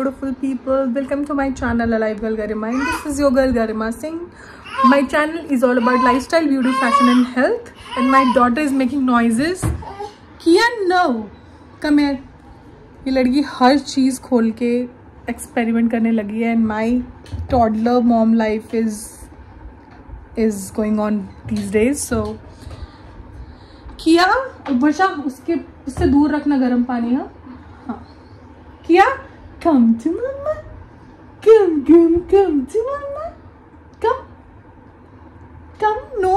beautiful people, welcome to my channel Alive Girl Garima, and this is your girl Garima Singh. My channel is all about lifestyle, beauty, fashion and health, and my daughter is making noises. Kiya, no, come here. ये लड़की हर चीज़ खोल के experiment करने लगी है, and my toddler mom life is going on these days. So किया, वर्षा उससे दूर रखना गर्म पानी. हाँ किया, come to mama, come to mama, come, no,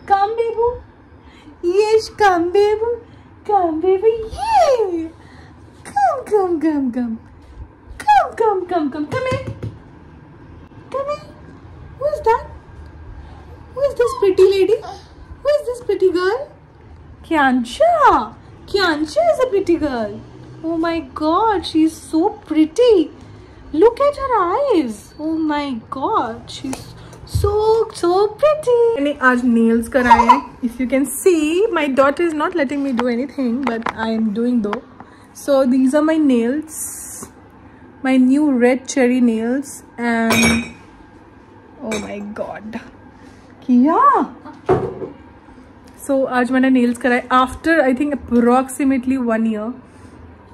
come baby, yes, come baby, yeah, come here, who's that? Who is this pretty lady? Who is this pretty girl? Kyansha is a pretty girl. Oh my god, she's so pretty. Look at her eyes. Oh my god, she's so pretty. मैंने आज nails कराए हैं. If you can see, my daughter is not letting me do anything, but I am doing though. So these are my nails, my new red cherry nails, and oh my god, Kiya. So आज मैंने nails कराए after I think approximately 1 year,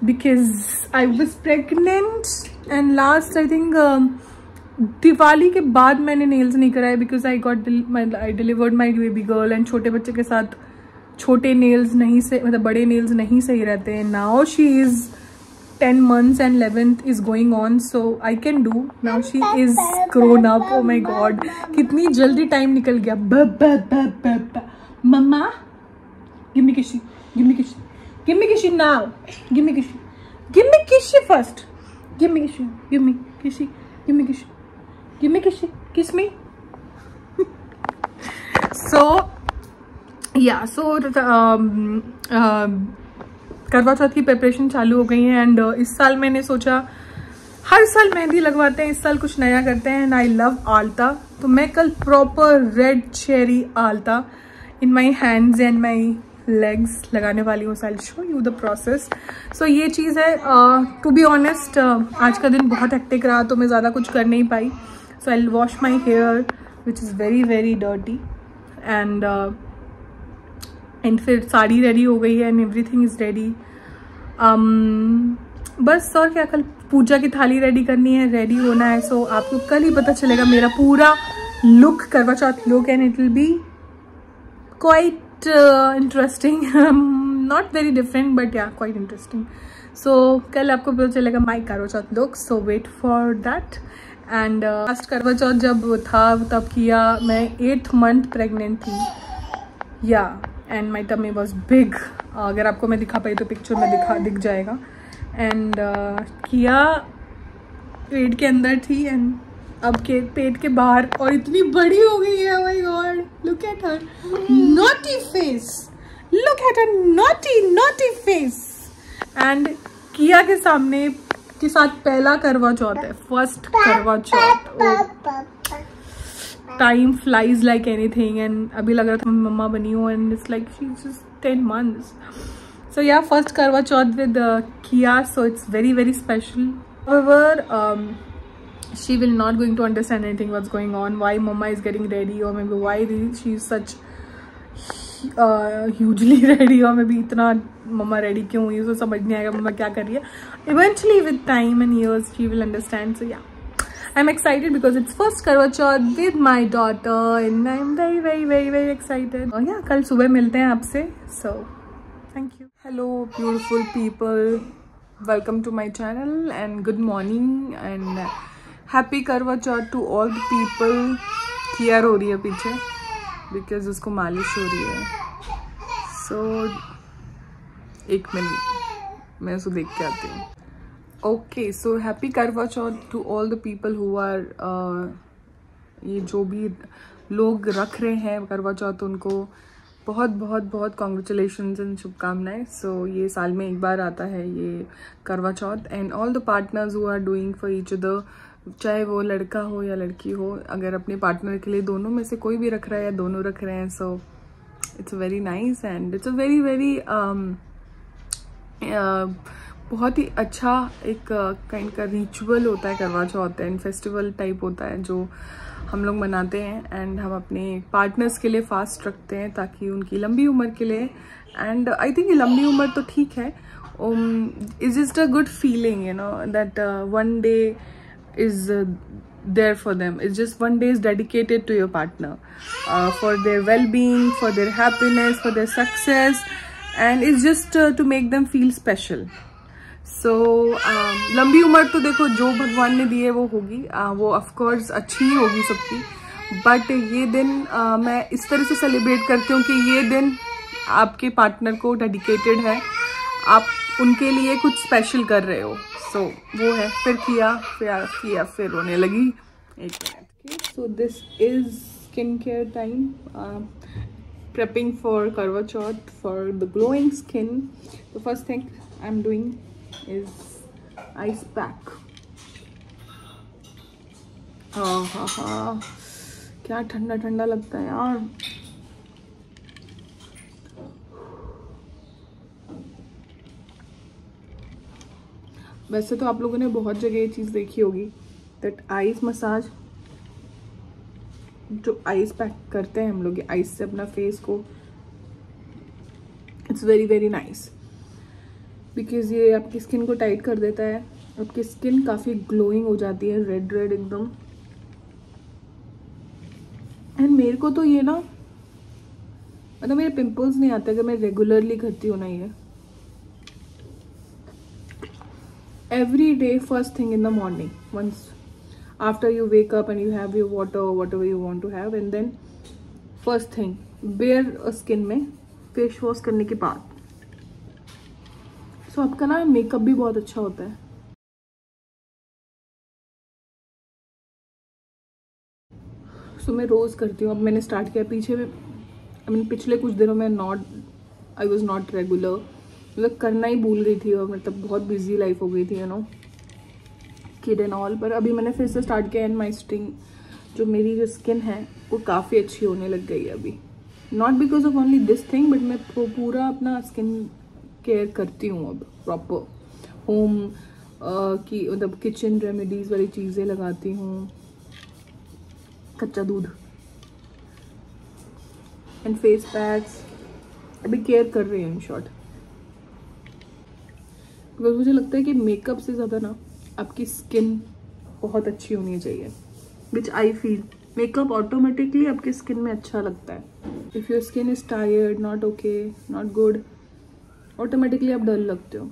because I was pregnant and last I think Diwali के बाद मैंने nails नहीं कराए because I delivered my baby girl, and छोटे बच्चे के साथ छोटे nails नहीं से मतलब बड़े nails नहीं सही रहते हैं. Now she is 10 months and 11th is going on, so I can do. Now she is grown up. Oh my god, कितनी जल्दी time निकल गया. Mama, give me kissy, now. Give me kissy first. Give me kissy, kiss me. So yeah, so करवा चौथ की preparation चालू हो गई है, एंड इस साल मैंने सोचा हर साल मेहंदी लगवाते हैं, इस साल कुछ नया करते हैं, एंड आई लव आलता. तो मैं कल proper red cherry alta in my hands and my legs लगाने वाली हूँ. So I show you the process. So ये चीज़ है, टू बी ऑनेस्ट आज का दिन बहुत हेक्टिक रहा तो मैं ज़्यादा कुछ कर नहीं पाई. So I wash my hair which is very dirty, and फिर साड़ी रेडी हो गई है एंड एवरीथिंग इज़ रेडी. बस और क्या, कल पूजा की थाली रेडी करनी है, रेडी होना है. सो आपको कल ही पता चलेगा मेरा पूरा look, Karva Chauth look, and it will be quite interesting. Not very different, but yeah, quite interesting. So कल आपको पता चलेगा my करवा चौथ look. So wait for that. And last करवा चौथ जब था तब किया, मैं 8th month pregnant थी. Yeah, and my tummy was big. अगर आपको मैं दिखा पाई तो पिक्चर में दिख जाएगा. And किया पेट के अंदर थी एंड अब के पेट के बाहर, और इतनी बड़ी हो गई है. My God, look at her naughty face, look at her naughty face. And किया के सामने के साथ पहला करवा चौथ है, first Karva Chauth. Time flies like anything, and अभी लग रहा था मैं मम्मा बनी हूँ, and it's like she is just 10 months. So yeah, first करवा चौथ with Kiya, so it's very special. However, she will not going to understand anything what's going on, why mama is getting ready, or maybe why she is such hugely ready, or maybe इतना mama ready क्यों हुई, उसको समझ नहीं आएगा mama क्या कर रही है. Eventually with time and years she will understand. So yeah, I'm excited because it's first करवा चौथ with my daughter, and I'm very excited. Yeah, कल सुबह मिलते हैं आपसे. So thank you. Hello beautiful people, welcome to my channel and good morning and happy Karva Chauth to all the people. किया रो रही है पीछे बिकॉज उसको मालिश हो रही है. सो एक मिनट मैं उसको देख के आती हूँ. Okay, so happy Karva Chauth to all the people who are, ये जो भी लोग रख रहे हैं करवा चौथ, उनको बहुत कॉन्ग्रेचुलेशंस एंड शुभकामनाएं. सो ये साल में एक बार आता है ये Karva Chauth, and all the partners who are doing for each other, चाहे वो लड़का हो या लड़की हो, अगर अपने पार्टनर के लिए दोनों में से कोई भी रख रहा है या दोनों रख रहे हैं, so it's very nice and it's a very बहुत ही अच्छा एक काइंड का रिचुअल होता है करवा चौथ एंड फेस्टिवल टाइप होता है जो हम लोग मनाते हैं एंड हम अपने पार्टनर्स के लिए फास्ट रखते हैं ताकि उनकी लंबी उम्र के लिए, एंड आई थिंक ये लंबी उम्र तो ठीक है, it's just a good feeling you know that one day is there for them. It's just one day is dedicated to your partner for their well-being, for their happiness, for their success, and it's just to make them feel special. So लंबी उम्र तो देखो जो भगवान ने दी है वो होगी, वो ऑफ कोर्स अच्छी ही होगी सबकी, बट ये दिन मैं इस तरह से सेलिब्रेट करती हूँ कि ये दिन आपके पार्टनर को डेडिकेटेड है, आप उनके लिए कुछ स्पेशल कर रहे हो. सो वो है. फिर किया फिर रोने लगी. एक minute. So this is skin care time. prepping for Karwa Chauth for the glowing skin. The first thing I'm doing is ice pack. हाँ क्या ठंडा ठंडा लगता है यार. वैसे तो आप लोगों ने बहुत जगह ये चीज़ देखी होगी दैट आइस मसाज, जो आइस पैक करते हैं हम लोग आइस से अपना फेस को, it's very very nice because ये आपकी स्किन को टाइट कर देता है, आपकी स्किन काफ़ी ग्लोइंग हो जाती है, रेड रेड एकदम. एंड मेरे को तो ये ना मतलब मेरे पिंपल्स नहीं आते अगर मैं रेगुलरली करती हूँ ना ये. Every day first thing in the morning, once after you wake up and you have your water or whatever you want to have, and then first thing bare skin में face wash करने के बाद. सो आपका ना makeup भी बहुत अच्छा होता है. सो मैं रोज़ करती हूँ. अब मैंने स्टार्ट किया पीछे में, पिछले कुछ दिनों में आई वॉज नॉट रेगुलर, मतलब करना ही भूल गई थी और मतलब बहुत बिजी लाइफ हो गई थी you know, kid and all. पर अभी मैंने फिर से स्टार्ट किया एंड माई स्टिंग, जो मेरी जो स्किन है वो काफ़ी अच्छी होने लग गई है अभी. Not because of only this thing, but मैं पूरा अपना स्किन केयर करती हूँ अब प्रॉपर. होम की मतलब किचन रेमेडीज़ वाली चीज़ें लगाती हूँ, कच्चा दूध एंड फेस पैक्स अभी केयर कर रही हूँ इन शॉर्ट. बिकॉज मुझे लगता है कि मेकअप से ज़्यादा ना आपकी स्किन बहुत अच्छी होनी चाहिए, विच आई फील मेकअप ऑटोमेटिकली आपकी स्किन में अच्छा लगता है. If your skin is tired, not okay, not good, automatically आप डल लगते हो.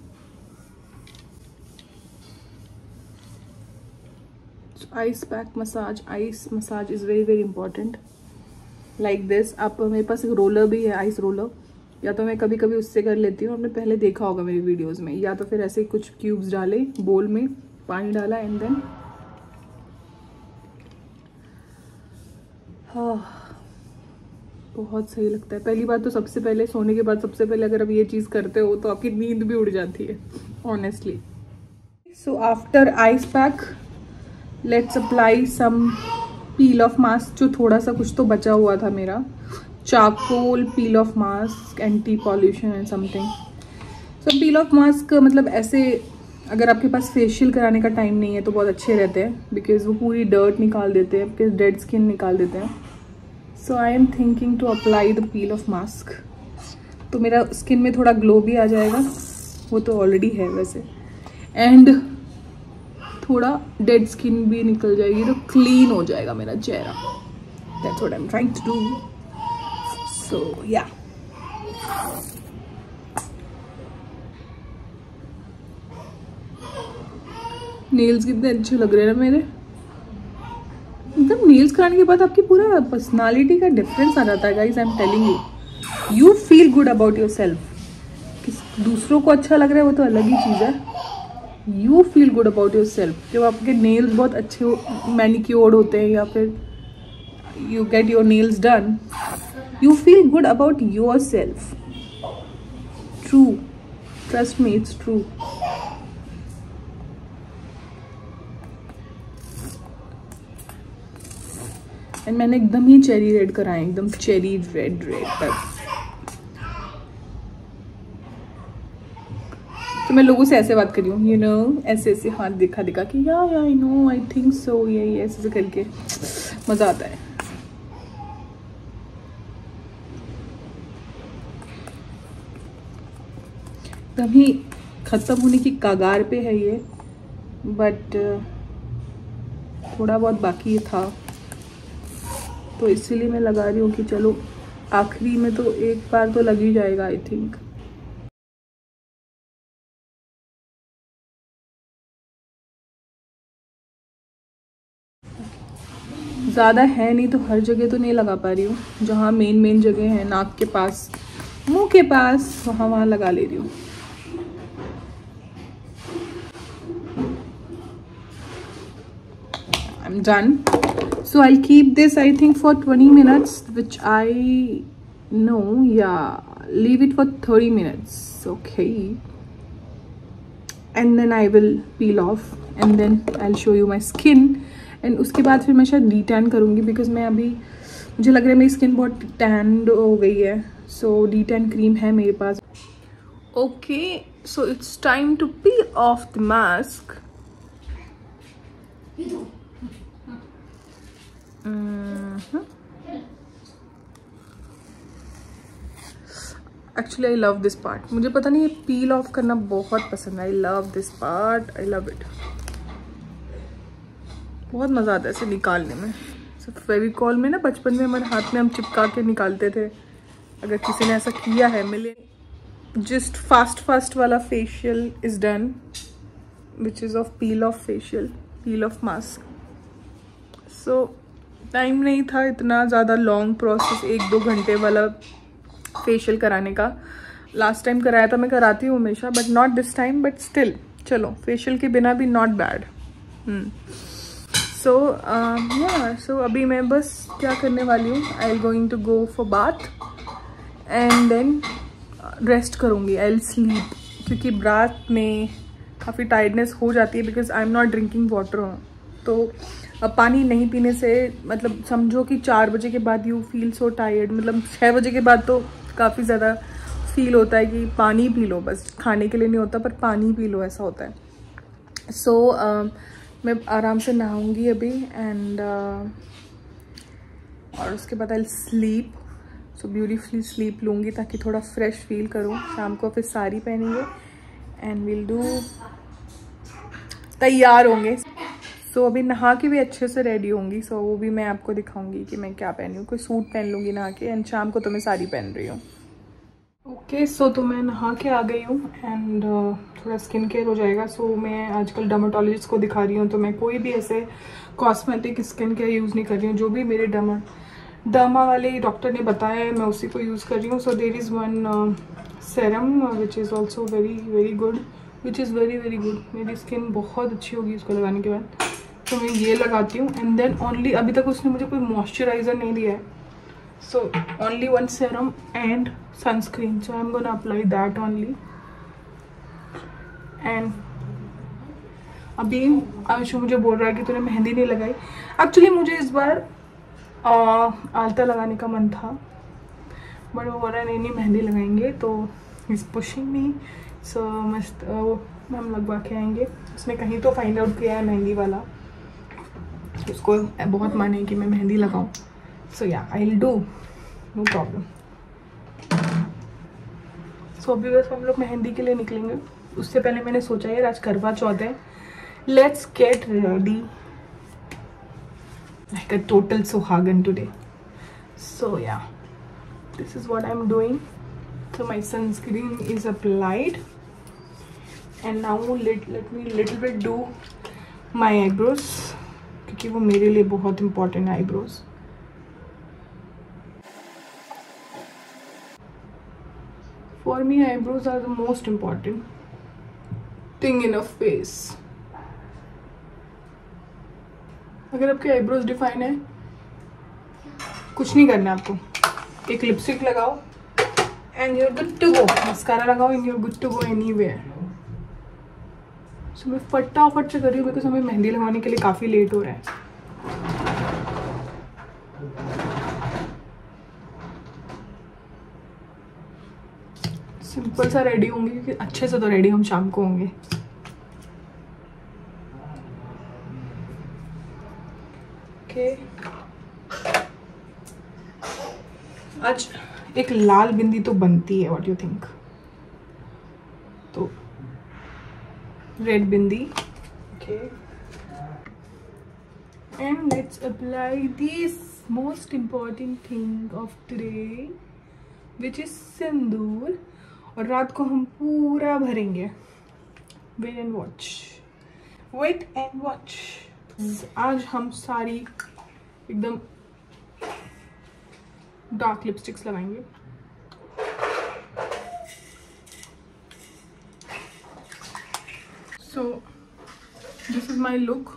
Ice pack massage, ice massage is very very important. Like this. आप मेरे पास एक रोलर भी है, आइस रोलर, या तो मैं कभी कभी उससे कर लेती हूँ. आपने पहले देखा होगा मेरी वीडियोस में. या तो फिर ऐसे कुछ क्यूब्स डाले बोल में, पानी डाला एंड देन बहुत सही लगता है. पहली बात तो सबसे पहले सोने के बाद सबसे पहले अगर आप ये चीज़ करते हो तो आपकी नींद भी उड़ जाती है honestly. So after ice pack let's apply some peel off mask, जो थोड़ा सा कुछ तो बचा हुआ था मेरा. Charcoal peel off mask, anti pollution and something. So peel off mask मतलब ऐसे अगर आपके पास फेशियल कराने का टाइम नहीं है तो बहुत अच्छे रहते हैं बिकॉज वो पूरी डर्ट निकाल देते हैं, बिकॉज डेड स्किन निकाल देते हैं. So I am thinking to apply the peel off mask, तो मेरा स्किन में थोड़ा ग्लो भी आ जाएगा, वो तो ऑलरेडी है वैसे, एंड थोड़ा डेड स्किन भी निकल जाएगी, तो क्लीन हो जाएगा मेरा चेहरा. That's what I am trying to do. So yeah. Nails कितने अच्छे लग रहे हैं ना मेरे. एकदम नेल्स कराने के बाद आपकी पूरा पर्सनालिटी का डिफरेंस आ जाता है guys. I am telling you, you feel good about your self. दूसरों को अच्छा लग रहा है वो तो अलग ही चीज़ है. You feel good about your self. जब आपके नेल्स बहुत अच्छे मैनिक्योर्ड होते हैं या फिर you get your nails done, you feel good about yourself. True, trust me, it's true. And मैंने एकदम ही चेरी रेड कराए, एकदम चेरी रेड तक. तो मैं लोगों से ऐसे बात करी हूँ, यू नो, ऐसे ऐसे हाथ दिखा दिखा कि या I know, I think so, ये ऐसे करके मज़ा आता है। तभी ख़त्म होने की कगार पे है ये, बट थोड़ा बहुत बाकी था, तो इसीलिए मैं लगा रही हूँ कि चलो आखिरी में तो एक बार तो लग ही जाएगा आई थिंक। ज़्यादा है नहीं तो हर जगह तो नहीं लगा पा रही हूँ, जहाँ मेन जगह है, नाक के पास, मुंह के पास, वहाँ लगा ले रही हूँ। I'm done. So I'll keep this I think for 20 minutes, which I know, yeah, leave it for 30 minutes, okay, and then I will peel off and then I'll show you my skin, and उसके बाद फिर मैं शायद डीटैन करूँगी, because मैं अभी, मुझे लग रहा है मेरी स्किन बहुत टैंड हो गई है, सो डीटैन क्रीम है मेरे पास। Okay, so it's time to peel off the mask. Actually I love this part, मुझे पता नहीं, ये पील ऑफ करना बहुत पसंद है। आई love this part, I love it, बहुत मज़ा आता है इसे निकालने में। सिर्फ फेविकॉल में ना, बचपन में हमारे हाथ में हम चिपका के निकालते थे, अगर किसी ने ऐसा किया है मिले। जस्ट फास्ट वाला facial is done, which is of peel of facial, peel off mask. So time नहीं था इतना ज़्यादा लॉन्ग प्रोसेस, 1-2 घंटे वाला फेशियल कराने का। लास्ट टाइम कराया था, मैं कराती हूँ हमेशा, but not this time, but still चलो फेशियल के बिना भी नॉट बैड। सो अभी मैं बस क्या करने वाली हूँ, I am going to go for bath and then rest करूँगी, आई विल स्लीप, क्योंकि रात में काफ़ी टायर्डनेस हो जाती है, because I am not drinking water. तो अब पानी नहीं पीने से, मतलब समझो कि 4 बजे के बाद यू फील सो टायर्ड, मतलब 6 बजे के बाद तो काफ़ी ज़्यादा फील होता है कि पानी पी लो, बस खाने के लिए नहीं होता, पर पानी पी लो, ऐसा होता है। सो मैं आराम से नहाऊंगी अभी एंड और उसके बाद I sleep, so beautifully sleep लूँगी ताकि थोड़ा फ्रेश फील करूँ। शाम को फिर साड़ी पहनेंगे एंड विल डू, तैयार होंगे। सो अभी नहा के भी अच्छे से रेडी होंगी, सो वो भी मैं आपको दिखाऊंगी कि मैं क्या पहनी हूँ। कोई सूट पहन लूँगी नहा के, एंड शाम को तो मैं साड़ी पहन रही हूँ। ओके, सो तो मैं नहा के आ गई हूँ एंड थोड़ा स्किन केयर हो जाएगा। सो मैं आजकल डर्माटोलॉजिस्ट को दिखा रही हूँ, तो मैं कोई भी ऐसे कॉस्मेटिक स्किन केयर यूज़ नहीं कर रही हूँ। जो भी मेरे डर्मा वाले डॉक्टर ने बताया है मैं उसी को यूज़ कर रही हूँ। So there is one serum which is also very good, which is very good. मेरी स्किन बहुत अच्छी होगी उसको लगाने के बाद, तो मैं ये लगाती हूँ। एंड देन ओनली, अभी तक उसने मुझे कोई मॉइस्चराइज़र नहीं दिया है, so only one serum and sunscreen, so I am gonna apply that only. And अभी आयुष मुझे बोल रहा है कि तूने मेहंदी नहीं लगाई। एक्चुअली मुझे इस बार आलता लगाने का मन था, बट वो बोल रहा है नहीं मेहंदी लगाएंगे, तो इस पुशिंग मी। सो मस्त वो हम लगवा के आएंगे। उसने कहीं तो फाइंड आउट किया है मेहंदी वाला, उसको बहुत मन है कि मैं मेहंदी लगाऊं। So yeah I will do, no problem. So अभी बस हम लोग मेहंदी के लिए निकलेंगे। उससे पहले मैंने सोचा यार आज करवा चौथ है, let's get ready like a total सुहागन टुडे। सो या this is what I am doing. So my sunscreen is applied and now let me little bit do my eyebrows, क्योंकि वो मेरे लिए बहुत important है eyebrows। For me eyebrows are the most important thing in a face। अगर आपके eyebrows define है, कुछ नहीं करना आपको, एक लिपस्टिक लगाओ and you're good to go, mascara लगाओ and you're good to go anywhere। सो मैं फटाफट से कर रही हूँ बिकॉज हमें मेहंदी लगाने के लिए काफ़ी लेट हो रहा है। सिंपल सा रेडी होंगे क्योंकि अच्छे से तो रेडी हम शाम को होंगे। ओके, आज एक लाल बिंदी तो बनती है, व्हाट यू थिंक? तो red bindi, okay, and let's apply this most important thing of today which is sindoor. और रात को हम पूरा भरेंगे। Wait and watch, wait and watch. आज हम सारी एकदम डार्क लिपस्टिक्स लगाएंगे। So this is my look,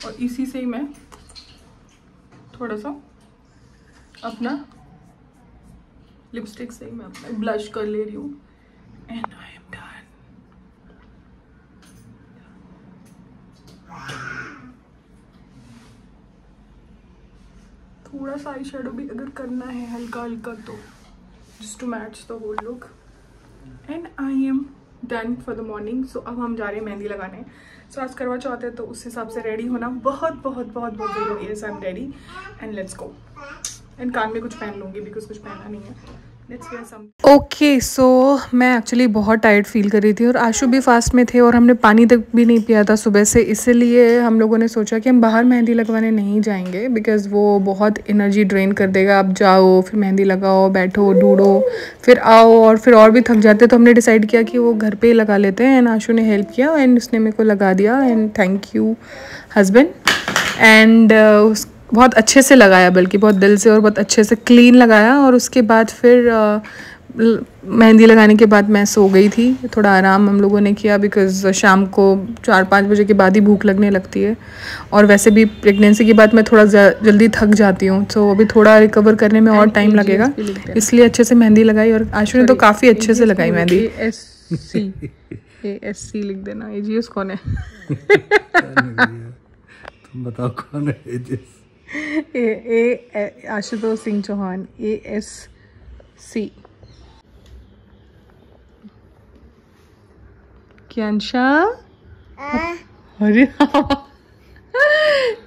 और इसी से ही मैं थोड़ा सा अपना लिपस्टिक से ही मैं अपना ब्लश कर ले रही हूँ। And I am done. थोड़ा सा आई शेडो भी अगर करना है हल्का हल्का, तो just to match the whole look. And I am done for the morning. So अब हम जा रहे हैं मेहंदी लगाने। सो आज करवा चौथ है, तो उस हिसाब से रेडी होना बहुत बहुत बहुत बहुत ज़रूरी है। So I am ready and let's go. And कान में कुछ पहन लूँगी बिकॉज कुछ पहना नहीं है। ओके, सो मैं एक्चुअली बहुत टायर्ड फील कर रही थी और आशु भी फास्ट में थे और हमने पानी तक भी नहीं पिया था सुबह से। इसलिए हम लोगों ने सोचा कि हम बाहर मेहंदी लगवाने नहीं जाएंगे बिकॉज़ वो बहुत एनर्जी ड्रेन कर देगा। आप जाओ, फिर मेहंदी लगाओ, बैठो, ढूंढो, फिर आओ और फिर और भी थक जाते। तो हमने डिसाइड किया कि वो घर पे ही लगा लेते हैं। एंड आशु ने हेल्प किया एंड उसने मेरे को लगा दिया। And thank you husband. And बहुत अच्छे से लगाया, बल्कि बहुत दिल से और बहुत अच्छे से क्लीन लगाया। और उसके बाद फिर मेहंदी लगाने के बाद मैं सो गई थी। थोड़ा आराम हम लोगों ने किया बिकॉज़ शाम को 4-5 बजे के बाद ही भूख लगने लगती है। और वैसे भी प्रेगनेंसी के बाद मैं थोड़ा जल्दी थक जाती हूँ, तो अभी थोड़ा रिकवर करने में और टाइम लगेगा, इसलिए अच्छे से मेहंदी लगाई। और आशु ने तो काफ़ी अच्छे से लगाई मेहंदी। ASC लिख देना। एजीएस कौन है? तुम बताओ कौन है एजीएस? आशुतोष सिंह चौहान, ASC। क्यांशा, अरे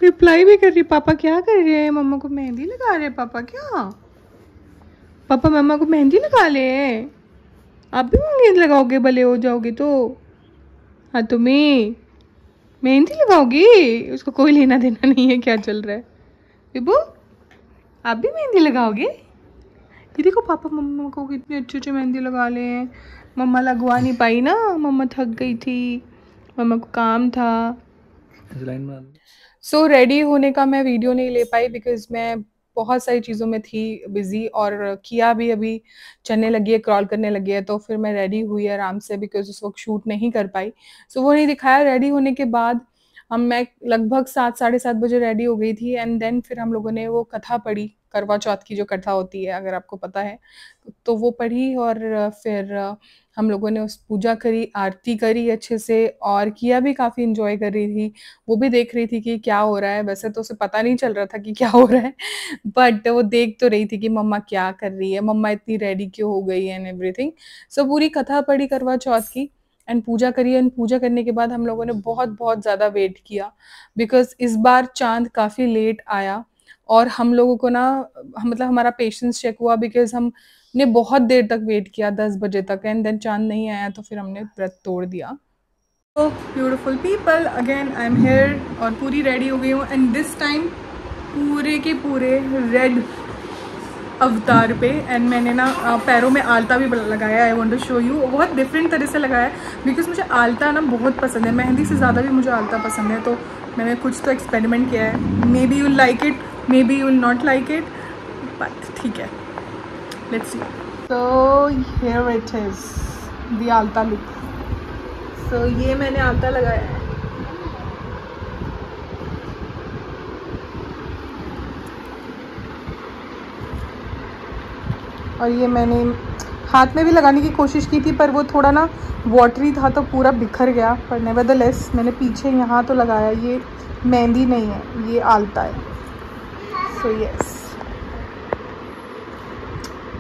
रिप्लाई भी कर रही। पापा क्या कर रहे हैं? मम्मा को मेहंदी लगा रहे हैं पापा। क्या पापा मम्मा को मेहंदी लगा ले? आप भी मेहंदी लगाओगे? भले हो जाओगे तो। हाँ, तुम्हें मेहंदी लगाओगी? उसको कोई लेना देना नहीं है क्या चल रहा है। बिबू, आप भी मेहंदी लगाओगे? ये देखो पापा मम्मा को कितनी अच्छी अच्छी मेहंदी लगा ले। मम्मा लगवा नहीं पाई ना, मम्मा थक गई थी, मम्मा को काम था। सो रेडी होने का मैं वीडियो नहीं ले पाई बिकॉज मैं बहुत सारी चीज़ों में थी बिजी। और किया भी अभी चलने लगी है, क्रॉल करने लगी है, तो फिर मैं रेडी हुई आराम से बिकॉज उस वक्त शूट नहीं कर पाई। सो वो नहीं दिखाया। रेडी होने के बाद मैं लगभग 7-7:30 बजे रेडी हो गई थी। एंड देन फिर हम लोगों ने वो कथा पढ़ी, करवा चौथ की जो कथा होती है अगर आपको पता है, तो वो पढ़ी। और फिर हम लोगों ने उस पूजा करी, आरती करी अच्छे से। और किया भी काफ़ी इंजॉय कर रही थी, वो भी देख रही थी कि क्या हो रहा है। वैसे तो उसे पता नहीं चल रहा था कि क्या हो रहा है, बट वो देख तो रही थी कि मम्मा क्या कर रही है, मम्मा इतनी रेडी क्यों हो गई एंड एवरीथिंग। सो पूरी कथा पढ़ी करवा चौथ की एंड पूजा करी। एंड पूजा करने के बाद हम लोगों ने बहुत बहुत ज़्यादा वेट किया बिकॉज इस बार चांद काफ़ी लेट आया। और हम लोगों को ना मतलब हमारा पेशेंस चेक हुआ बिकॉज हमने बहुत देर तक वेट किया, 10 बजे तक। एंड देन चांद नहीं आया तो फिर हमने व्रत तोड़ दिया। तो beautiful people, again I am here और पूरी रेडी हो गई हूँ। एंड दिस टाइम पूरे के पूरे रेड अवतार पे। एंड मैंने ना पैरों में आलता भी लगाया है। I want to show you. बहुत डिफरेंट तरह से लगाया है बिकॉज मुझे आलता ना बहुत पसंद है, मेहंदी से ज़्यादा भी मुझे आलता पसंद है। तो मैंने कुछ तो एक्सपेरिमेंट किया है। May be you'll like it, may be you'll not like it, but ठीक है, लेट्स सी। तो हियर इट इज द आलता लुक। सो ये मैंने आलता लगाया है। और ये मैंने हाथ में भी लगाने की कोशिश की थी पर वो थोड़ा ना वाटरी था तो पूरा बिखर गया। पर नेवरदलेस मैंने पीछे यहाँ तो लगाया। ये मेहंदी नहीं है, ये आलता है। सो यस,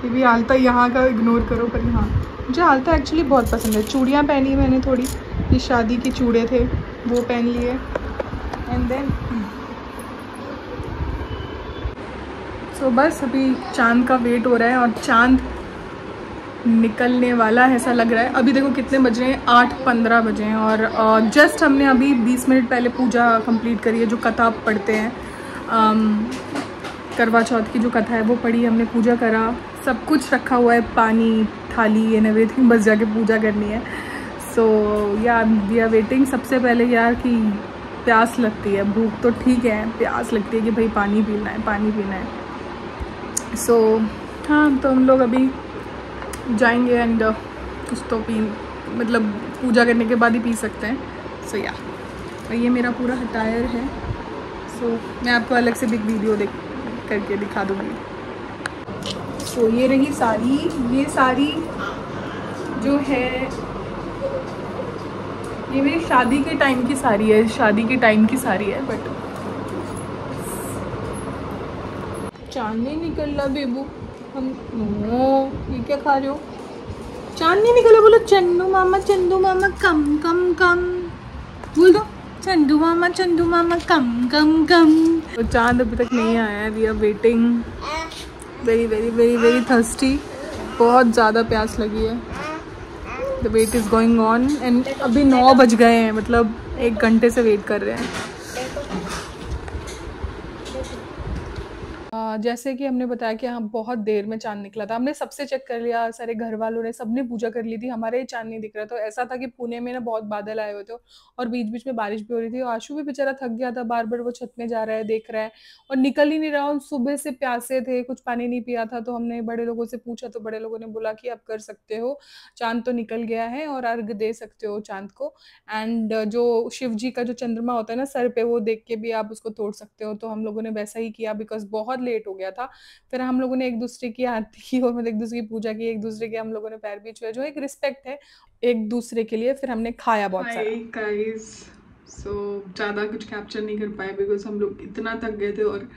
ये भी आलता यहाँ का इग्नोर करो, पर हाँ मुझे आलता एक्चुअली बहुत पसंद है। चूड़ियाँ पहनी मैंने थोड़ी, ये शादी के चूड़े थे वो पहन लिए। एंड देन सो बस अभी चांद का वेट हो रहा है और चांद निकलने वाला है ऐसा लग रहा है। अभी देखो कितने बज रहे हैं, 8:15 बजे हैं और जस्ट हमने अभी 20 मिनट पहले पूजा कंप्लीट करी है। जो कथा पढ़ते हैं, करवा चौथ की जो कथा है वो पढ़ी हमने, पूजा करा, सब कुछ रखा हुआ है, पानी, थाली एंड एवरीथिंग, बस जाके पूजा करनी है। सो या वी आर वेटिंग। सबसे पहले यार कि प्यास लगती है, भूख तो ठीक है, प्यास लगती है कि भाई पानी पीना है, पानी पीना है। सो हाँ, तो हम लोग अभी जाएंगे एंड कुछ तो मतलब पूजा करने के बाद ही पी सकते हैं। सो या और ये मेरा पूरा अटायर है। सो मैं आपको अलग से बिग वीडियो करके दिखा दूँगी। सो ये रही साड़ी, ये साड़ी जो है ये मेरी शादी के टाइम की साड़ी है, शादी के टाइम की साड़ी है। बट चांद नहीं निकल रहा बेबू, हम ये क्या खा रहे हो? चांद नहीं निकला, बोलो चंदू मामा कम कम कम, बोल दो चंदू मामा कम कम कम। तो चांद अभी तक नहीं आया है, we are waiting, very very very very thirsty, बहुत ज़्यादा प्यास लगी है। The wait is going on and अभी 9 बज गए हैं, मतलब 1 घंटे से वेट कर रहे हैं। जैसे कि हमने बताया कि हाँ बहुत देर में चांद निकला था, हमने सबसे चेक कर लिया, सारे घर वालों ने, सबने पूजा कर ली थी, हमारे चांद नहीं दिख रहा। तो ऐसा था कि पुणे में ना बहुत बादल आए हुए थे और बीच बीच में बारिश भी हो रही थी। और आशु भी बेचारा थक गया था, बार बार वो छत में जा रहा है, देख रहा है और निकल ही नहीं रहा। सुबह से प्यासे थे, कुछ पानी नहीं पिया था। तो हमने बड़े लोगों से पूछा तो बड़े लोगों ने बोला कि आप कर सकते हो, चांद तो निकल गया है और अर्घ दे सकते हो चांद को। एंड जो शिव जी का जो चंद्रमा होता है ना सर पे, वो देख के भी आप उसको तोड़ सकते हो। तो हम लोगों ने वैसा ही किया, बिकॉज बहुत लेट हो गया था। फिर हम लोगों ने एक दूसरे की आरती की और मतलब एक दूसरे की पूजा की, एक दूसरे के हम लोगों ने पैर भी छुए, जो एक रिस्पेक्ट है एक दूसरे के लिए। फिर हमने खाया बहुत सारा। गाइस, सो ज़्यादा कुछ कैप्चर नहीं कर पाए बिकॉज हम लोग इतना थक गए थे और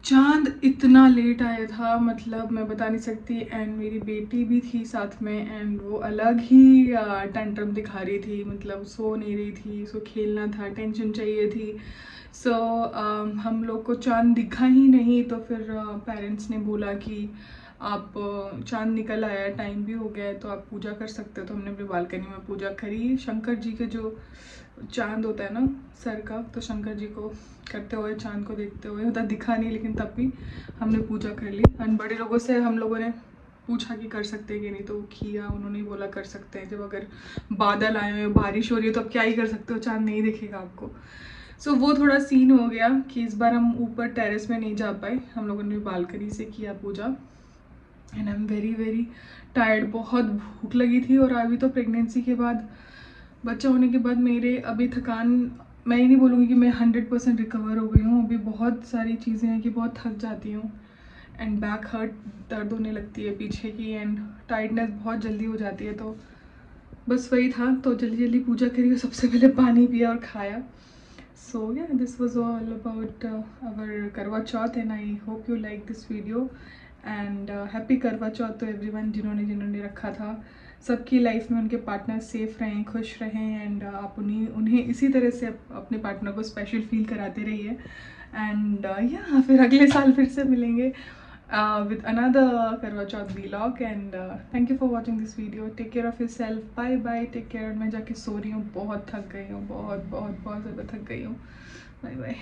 चांद इतना लेट आया था, मतलब मैं बता नहीं सकती। एंड मेरी बेटी भी थी साथ में एंड वो अलग ही टेंट्रम दिखा रही थी, मतलब सो नहीं रही थी, सो खेलना था, टेंशन चाहिए थी। सो हम लोग को चांद दिखा ही नहीं। तो फिर पेरेंट्स ने बोला कि आप चांद निकल आया, टाइम भी हो गया है, तो आप पूजा कर सकते हो। तो हमने अपनी बालकनी में पूजा करी, शंकर जी के जो चांद होता है ना सर का, तो शंकर जी को करते हुए, चांद को देखते हुए, उतना दिखा नहीं लेकिन तब भी हमने पूजा कर ली। एंड बड़े लोगों से हम लोगों ने पूछा कि कर सकते हैं कि नहीं, तो किया, उन्होंने बोला कर सकते हैं। जब अगर बादल आए हुए, बारिश हो रही है, तो अब क्या ही कर सकते हो, चांद नहीं दिखेगा आपको। सो वो थोड़ा सीन हो गया कि इस बार हम ऊपर टेरेस में नहीं जा पाए, हम लोगों ने बालकनी से किया पूजा। And I am very very tired, बहुत भूख लगी थी। और अभी तो प्रेगनेंसी के बाद, बच्चा होने के बाद मेरे अभी थकान, मैं ही नहीं बोलूँगी कि मैं 100% रिकवर हो गई हूँ। अभी बहुत सारी चीज़ें हैं कि बहुत थक जाती हूँ एंड बैक हर्ट, दर्द होने लगती है पीछे की, एंड टायर्डनेस बहुत जल्दी हो जाती है। तो बस वही था, तो जल्दी जल्दी पूजा करी और सबसे पहले पानी पिया और खाया। So yeah, this was all about our Karwa Chauth and I hope you like this video and happy Karwa Chauth to everyone जिन्होंने रखा था। सबकी लाइफ में उनके पार्टनर सेफ रहें, खुश रहें एंड आप उन्हें इसी तरह से अपने पार्टनर को स्पेशल फील कराते रहिए। एंड या फिर अगले साल फिर से मिलेंगे with another Karwa Chauth vlog and thank you for watching this video. Take care of yourself, bye bye, take care। मैं जाके सो रही हूँ, बहुत थक गई हूँ, बहुत बहुत बहुत ज़्यादा थक गई हूँ। Bye bye.